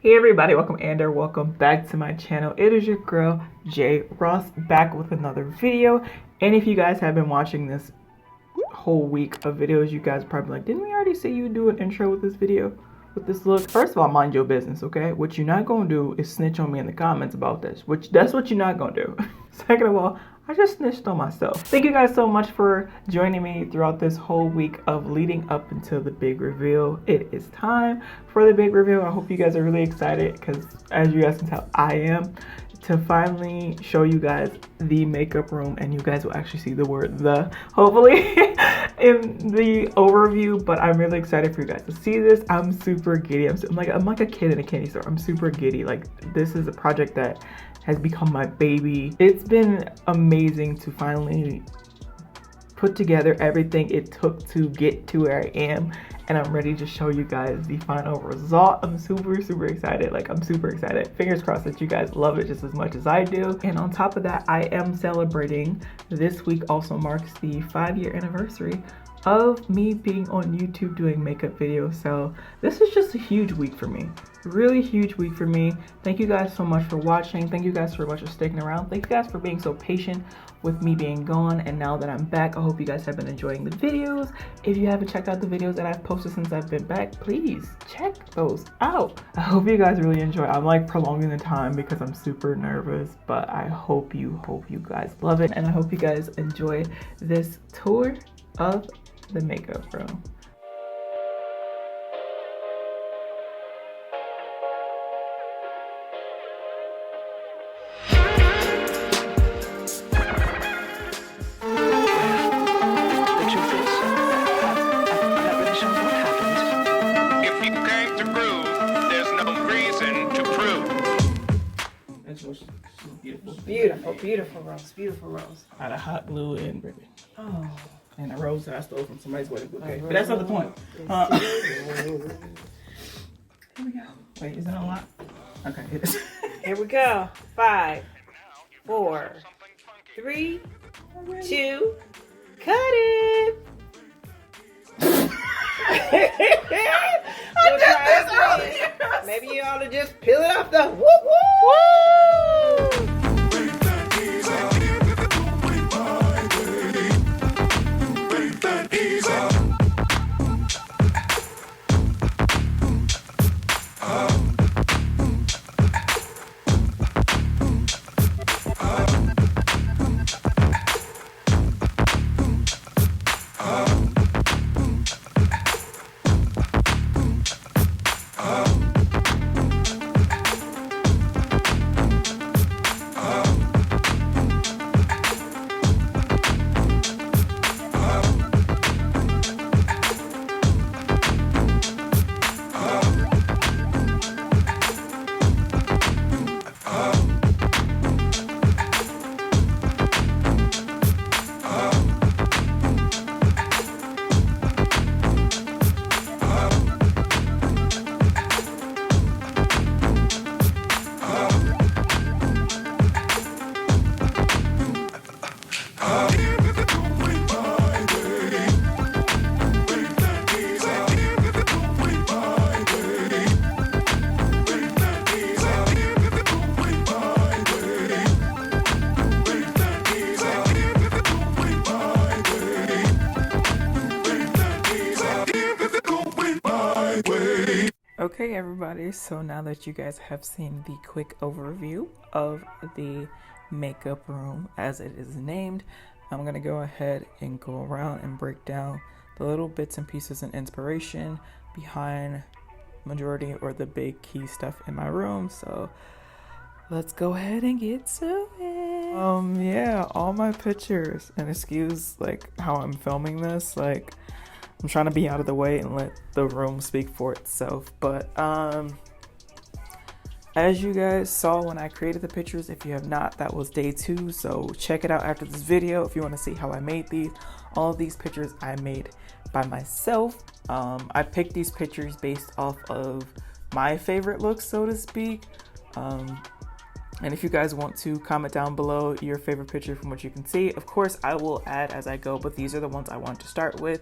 Hey everybody, welcome back to my channel. It is your girl J Ross back with another video. And if you guys have been watching this whole week of videos, you guys are probably like, didn't we already see you do an intro with this video, with this look? First of all, mind your business, okay? What you're not gonna do is snitch on me in the comments about this, that's what you're not gonna do. Second of all, I just snitched on myself. Thank you guys so much for joining me throughout this whole week of leading up until the big reveal. It is time for the big reveal. I hope you guys are really excited because, as you guys can tell, I am, to finally show you guys the makeup room, and you guys will actually see the word "the" hopefully in the overview. But I'm really excited for you guys to see this. I'm super giddy. I'm like a kid in a candy store. I'm super giddy. Like, this is a project that has become my baby. It's been amazing to finally put together everything it took to get to where I am, and I'm ready to show you guys the final result. I'm super excited. Like, I'm super excited. Fingers crossed that you guys love it just as much as I do. And on top of that, I am celebrating. This week also marks the 5-year anniversary of me being on YouTube doing makeup videos. So this is just a huge week for me. Really huge week for me. Thank you guys so much for watching. Thank you guys so much for sticking around. Thank you guys for being so patient with me being gone. And now that I'm back, I hope you guys have been enjoying the videos. If you haven't checked out the videos that I've posted since I've been back, please check those out. I hope you guys really enjoy. I'm like prolonging the time because I'm super nervous, but I hope you guys love it. And I hope you guys enjoy this tour of the makeup room. Beautiful rose. Out of hot glue and ribbon. Oh. And a rose that I stole from somebody's wedding bouquet. But that's not the point. Here we go. Wait, is it on lock? Okay, it is. Here we go. 5, 4, 3, 2, cut it. Maybe you ought to just peel it off the whoop whoop. Okay, everybody, so now that you guys have seen the quick overview of the makeup room as it is named, I'm gonna go ahead and go around and break down the little bits and pieces and inspiration behind majority or the big key stuff in my room. So let's go ahead and get to it. Yeah, all my pictures, and excuse like how I'm filming this, like I'm trying to be out of the way and let the room speak for itself. But as you guys saw when I created the pictures, if you have not, that was day 2. So check it out after this video if you want to see how I made these. All of these pictures I made by myself. I picked these pictures based off of my favorite looks, so to speak. And if you guys want to comment down below your favorite picture from what you can see, of course I will add as I go, but these are the ones I want to start with.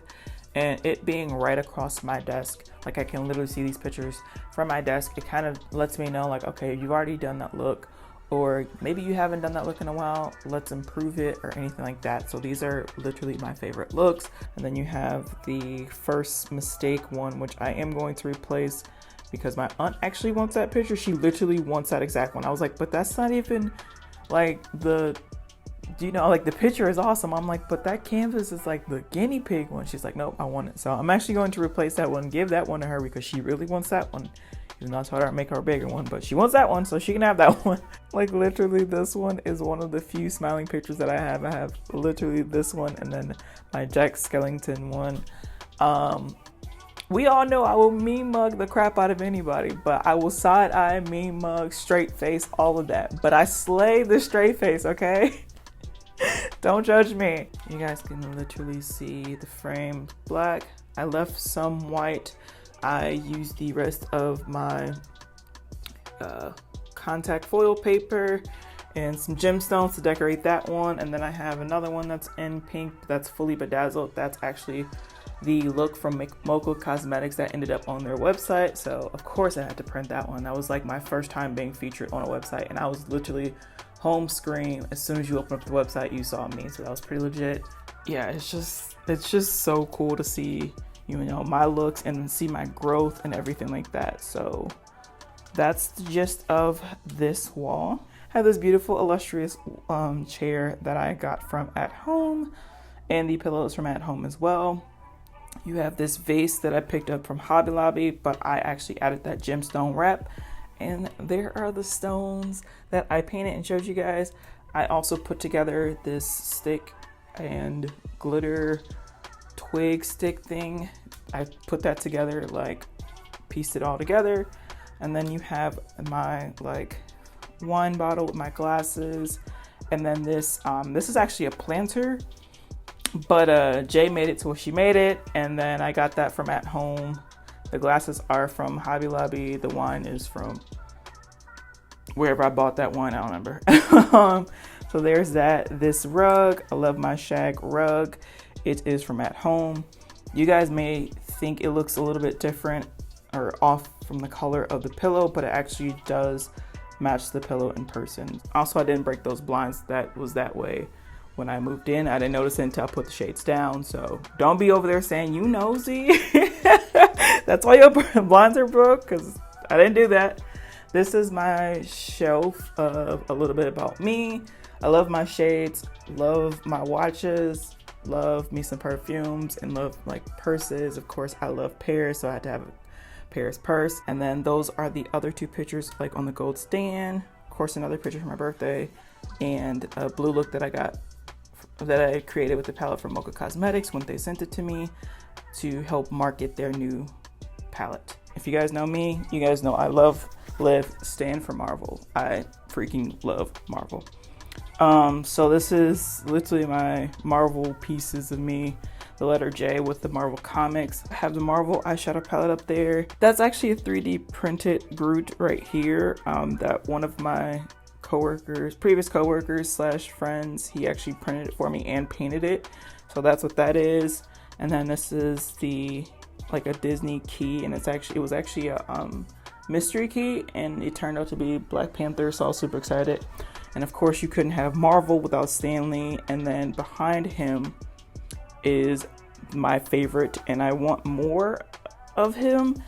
and it being right across my desk, like I can literally see these pictures from my desk, it kind of lets me know like, okay, you've already done that look, or maybe you haven't done that look in a while, let's improve it, or anything like that. So these are literally my favorite looks. And then you have the first mistake one, which I am going to replace because my aunt actually wants that picture. She literally wants that exact one. I was like, but that's not even like the, you know, like the picture is awesome. I'm like, but that canvas is like the guinea pig one. She's like, nope, I want it. So I'm actually going to replace that one, give that one to her because she really wants that one. Even though I told her I'd make her a bigger one, but she wants that one, so she can have that one. Like literally this one is one of the few smiling pictures that I have. I have literally this one and then my Jack Skellington one. We all know I will mean mug the crap out of anybody, but I will side eye, mean mug, straight face, all of that. But I slay the straight face, okay? Don't judge me. You guys can literally see the frame black. I left some white. I used the rest of my contact foil paper and some gemstones to decorate that one. And then I have another one that's in pink that's fully bedazzled. That's actually the look from Mocha Cosmetics that ended up on their website. So of course I had to print that one. That was like my first time being featured on a website, and I was literally home screen. As soon as you open up the website, you saw me. So that was pretty legit. Yeah, it's just so cool to see, you know, my looks and see my growth and everything like that. So that's the gist of this wall. I have this beautiful illustrious chair that I got from At Home, and the pillows from At Home as well. You have this vase that I picked up from Hobby Lobby, but I actually added that gemstone wrap. And there are the stones that I painted and showed you guys. I also put together this stick and glitter twig stick thing. I put that together, like pieced it all together. And then you have my like wine bottle with my glasses. And then this is actually a planter, but Jay made it to where she made it. And then I got that from At Home. The glasses are from Hobby Lobby. The wine is from wherever I bought that wine, I don't remember. So there's that. This rug, I love my shag rug. It is from At Home. You guys may think it looks a little bit different or off from the color of the pillow, but it actually does match the pillow in person. Also, I didn't break those blinds. That was that way when I moved in. I didn't notice it until I put the shades down. So don't be over there saying, you nosy. That's why your blinds are broke, because I didn't do that. This is my shelf of a little bit about me. I love my shades, love my watches, love me some perfumes, and love like purses. Of course, I love Paris, so I had to have a Paris purse. And then those are the other two pictures like on the gold stand. Of course, another picture for my birthday, and a blue look that I created with the palette from Mocha Cosmetics when they sent it to me to help market their new palette. If you guys know me, you guys know I love, live, stand for Marvel. I freaking love Marvel. So this is literally my Marvel pieces of me. The letter J with the Marvel comics. I have the Marvel eyeshadow palette up there. That's actually a 3D printed Groot right here. That one of my previous coworkers slash friends, he actually printed it for me and painted it. So that's what that is. And then this is like a Disney key, and it was actually a mystery key, and it turned out to be Black Panther, so I was super excited. And of course you couldn't have Marvel without Stan Lee. And then behind him is my favorite, and I want more of him,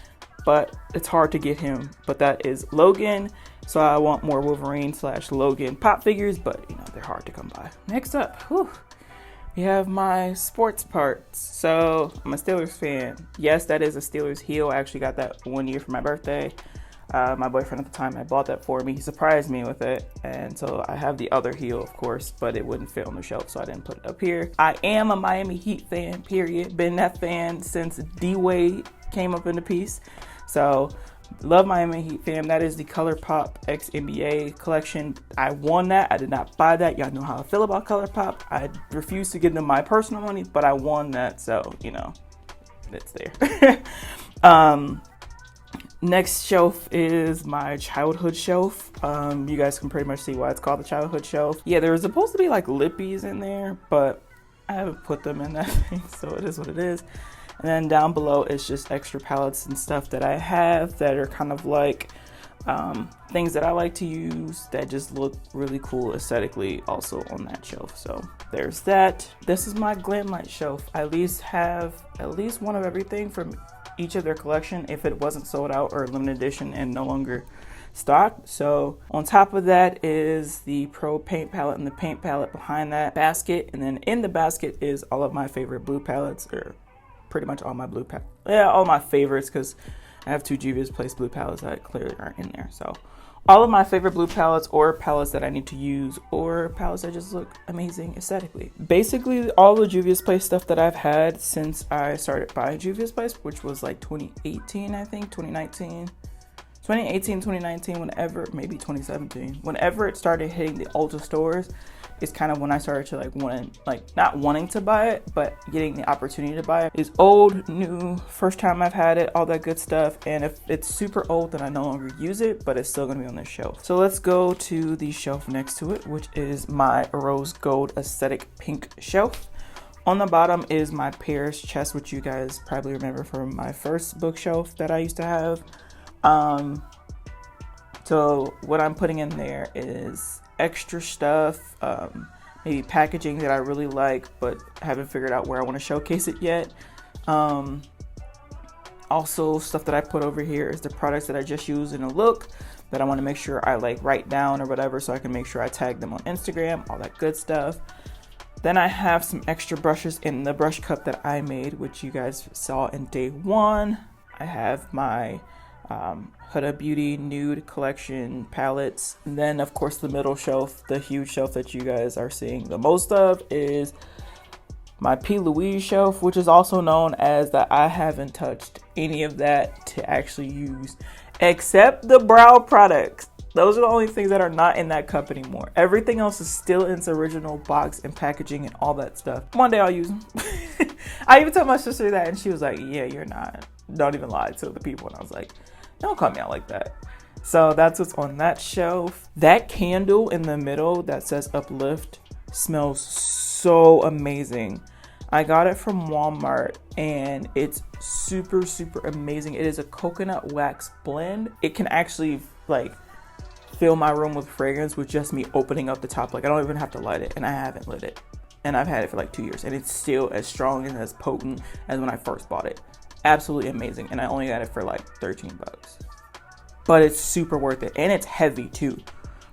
but it's hard to get him, but that is Logan. So I want more Wolverine / Logan pop figures, but you know, they're hard to come by. Next up, we have my sports parts. So I'm a Steelers fan. Yes, that is a Steelers heel. I actually got that one year for my birthday. My boyfriend at the time had bought that for me. He surprised me with it. And so I have the other heel, of course, but it wouldn't fit on the shelf, so I didn't put it up here. I am a Miami Heat fan, period. Been that fan since D-Wade came up in the piece. So love Miami Heat fam. That is the ColourPop X NBA collection. I won that. I did not buy that. Y'all know how I feel about ColourPop. I refuse to give them my personal money, but I won that, so you know, it's there. Next shelf is my childhood shelf. You guys can pretty much see why it's called the childhood shelf. Yeah, there was supposed to be like lippies in there, but I haven't put them in that thing, so it is what it is. And then down below is just extra palettes and stuff that I have that are kind of like things that I like to use that just look really cool aesthetically also on that shelf. So there's that. This is my glam light shelf. I at least have one of everything from each of their collection if it wasn't sold out or limited edition and no longer stocked. So on top of that is the Pro paint palette and the paint palette behind that basket, and then in the basket is all of my favorite blue palettes, or pretty much all my blue palettes. Yeah, all my favorites, because I have 2 Juvia's Place blue palettes that clearly aren't in there. So all of my favorite blue palettes, or palettes that I need to use, or palettes that just look amazing aesthetically. Basically all the Juvia's Place stuff that I've had since I started buying Juvia's Place, which was like 2018, I think, 2019, whenever, maybe 2017, whenever it started hitting the Ulta stores, is kind of when I started to not wanting to buy it, but getting the opportunity to buy it. It's old, new, first time I've had it, all that good stuff. And if it's super old, then I no longer use it, but it's still gonna be on this shelf. So let's go to the shelf next to it, which is my rose gold aesthetic pink shelf. On the bottom is my Paris chest, which you guys probably remember from my first bookshelf that I used to have. So what I'm putting in there is extra stuff, maybe packaging that I really like but haven't figured out where I want to showcase it yet. Also stuff that I put over here is the products that I just use in a look that I want to make sure I like write down or whatever, so I can make sure I tag them on Instagram, all that good stuff. Then I have some extra brushes in the brush cup that I made, which you guys saw in day 1. I have my Huda Beauty Nude Collection palettes. And then of course the middle shelf, the huge shelf that you guys are seeing the most of, is my P. Louise shelf, which is also known as that I haven't touched any of that to actually use except the brow products. Those are the only things that are not in that cup anymore. Everything else is still in its original box and packaging and all that stuff. One day I'll use them. I even told my sister that and she was like, yeah, you're not. Don't even lie to the people. And I was like, don't call me out like that. So that's what's on that shelf. That candle in the middle that says uplift smells so amazing. I got it from Walmart and it's super, super amazing. It is a coconut wax blend. It can actually like fill my room with fragrance with just me opening up the top. Like I don't even have to light it, and I haven't lit it. And I've had it for like 2 years and it's still as strong and as potent as when I first bought it. Absolutely amazing, and I only got it for like 13 bucks, but it's super worth it, and it's heavy too,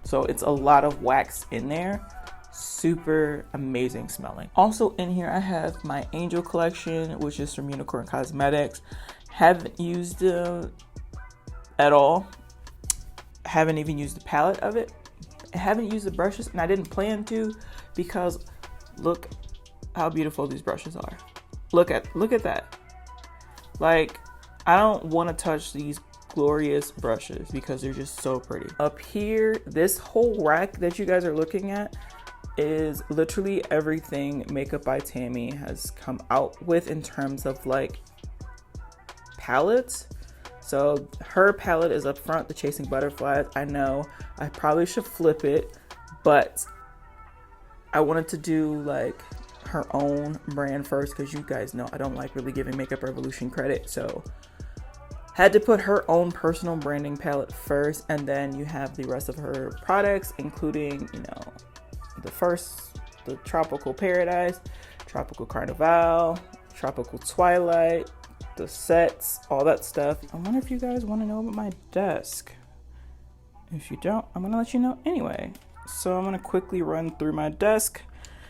so it's a lot of wax in there. Super amazing smelling. Also in here I have my Angel collection, which is from Unicorn Cosmetics. Haven't used it at all. Haven't even used the palette of it. I haven't used the brushes, and I didn't plan to, because look how beautiful these brushes are. Look at that. Like, I don't want to touch these glorious brushes because they're just so pretty. Up here, this whole rack that you guys are looking at is literally everything Makeup by Tammy has come out with in terms of like palettes. So her palette is up front, the Chasing Butterflies. I know I probably should flip it, but I wanted to do like her own brand first, because you guys know I don't like really giving Makeup Revolution credit, so had to put her own personal branding palette first, and then you have the rest of her products, including, you know, the Tropical Paradise, Tropical Carnival, Tropical Twilight, the sets, all that stuff. I wonder if you guys want to know about my desk. If you don't, I'm gonna let you know anyway. So I'm gonna quickly run through my desk.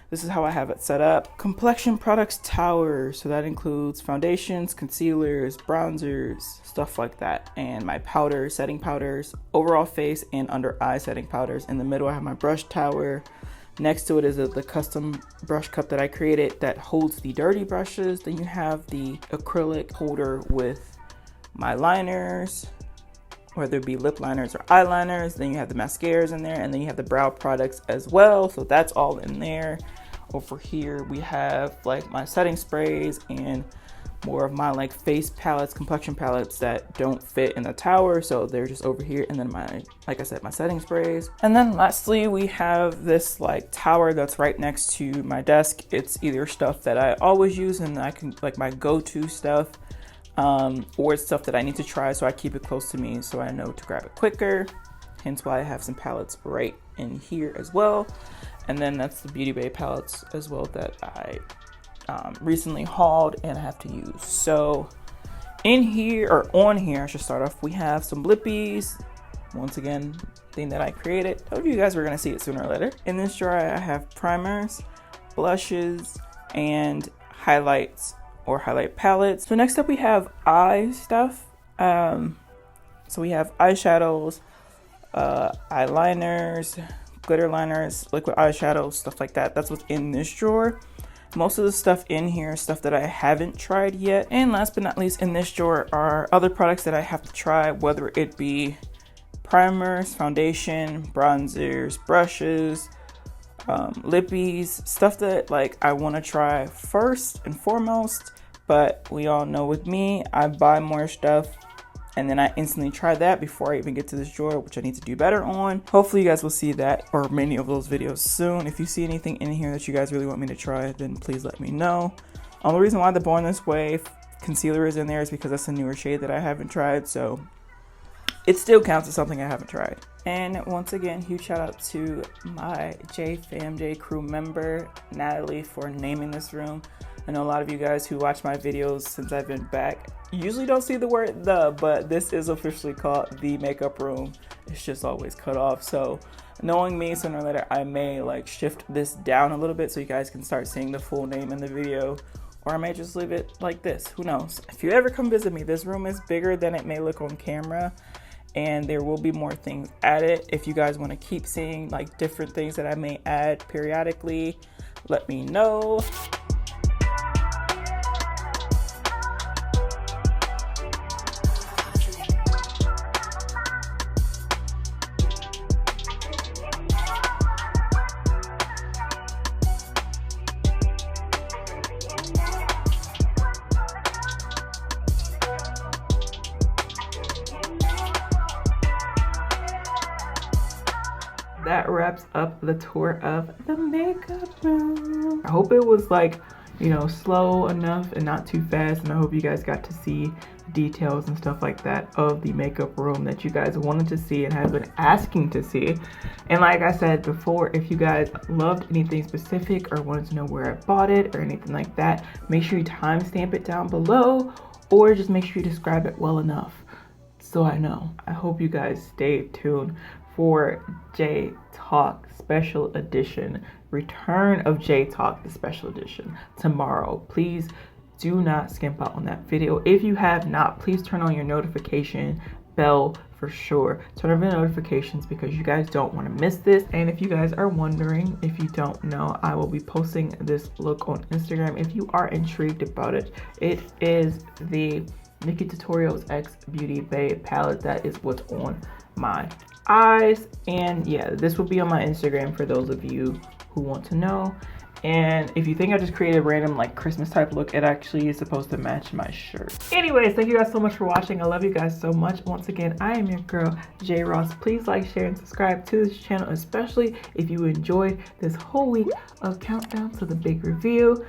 This is how I have it set up. Complexion products tower. So that includes foundations, concealers, bronzers, stuff like that. And my powders, setting powders, overall face and under eye setting powders. In the middle, I have my brush tower. Next to it is the custom brush cup that I created that holds the dirty brushes. Then you have the acrylic holder with my liners, whether it be lip liners or eyeliners. Then you have the mascaras in there, and then you have the brow products as well. So that's all in there. Over here we have like my setting sprays and more of my like face palettes, complexion palettes that don't fit in the tower, so they're just over here. And then my, like I said, my setting sprays. And then lastly, we have this like tower that's right next to my desk. It's either stuff that I always use and I can like my go-to stuff, or it's stuff that I need to try, so I keep it close to me so I know to grab it quicker. Hence why I have some palettes right in here as well. And then that's the Beauty Bay palettes as well that I recently hauled and I have to use. So in here, or on here, I should start off, we have some lippies. Once again, thing that I created. I told you guys were gonna see it sooner or later. In this drawer, I have primers, blushes, and highlights or highlight palettes. So next up we have eye stuff. So we have eyeshadows, eyeliners, glitter liners, liquid eyeshadows, stuff like that. That's what's in this drawer. Most of the stuff in here is stuff that I haven't tried yet. And last but not least, in this drawer are other products that I have to try, whether it be primers, foundation, bronzers, brushes, lippies, stuff that like I want to try first and foremost. But we all know with me, I buy more stuff and then I instantly try that before I even get to this drawer, which I need to do better on. Hopefully you guys will see that or many of those videos soon. If you see anything in here that you guys really want me to try, then please let me know. The reason why the Born This Way concealer is in there is because that's a newer shade that I haven't tried, so it still counts as something I haven't tried. And once again, huge shout out to my JFamJ crew member, Natalie, for naming this room. I know a lot of you guys who watch my videos since I've been back usually don't see the word "the," but this is officially called the makeup room. It's just always cut off. So knowing me, sooner or later, I may like shift this down a little bit so you guys can start seeing the full name in the video. Or I may just leave it like this, who knows. If you ever come visit me, this room is bigger than it may look on camera. And there will be more things added. If you guys want to keep seeing like different things that I may add periodically, let me know. That wraps up the tour of the makeup room. I hope it was like, you know, slow enough and not too fast, and I hope you guys got to see details and stuff like that of the makeup room that you guys wanted to see and have been asking to see. And like I said before, if you guys loved anything specific or wanted to know where I bought it or anything like that, make sure you timestamp it down below, or just make sure you describe it well enough so I know. I hope you guys stay tuned for J Talk Special Edition, return of J Talk the Special Edition tomorrow. Please do not skimp out on that video. If you have not, please turn on your notification bell for sure. Turn on the notifications because you guys don't want to miss this. And if you guys are wondering, if you don't know, I will be posting this look on Instagram. If you are intrigued about it, it is the Nikki Tutorials X Beauty Bay palette. That is what's on my eyes. And yeah, this will be on my Instagram for those of you who want to know. And if you think I just created a random like Christmas type look, it actually is supposed to match my shirt. Anyways, thank you guys so much for watching. I love you guys so much. Once again, I am your girl J Ross. Please like, share, and subscribe to this channel, especially if you enjoyed this whole week of countdown to the big reveal.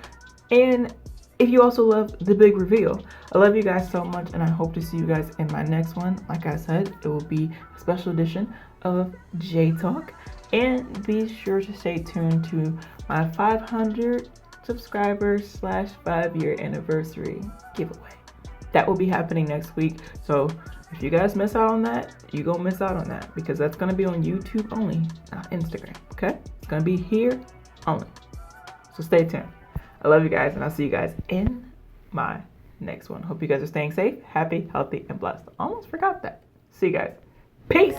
And if you also love the big reveal, I love you guys so much, and I hope to see you guys in my next one. Like I said, it will be a special edition of J Talk. And be sure to stay tuned to my 500 subscribers / 5-year anniversary giveaway. That will be happening next week. So if you guys miss out on that, you're gonna miss out on that, because that's gonna be on YouTube only, not Instagram, okay? It's gonna be here only. So stay tuned. I love you guys, and I'll see you guys in my next one. Hope you guys are staying safe, happy, healthy, and blessed. Almost forgot that. See you guys. Peace.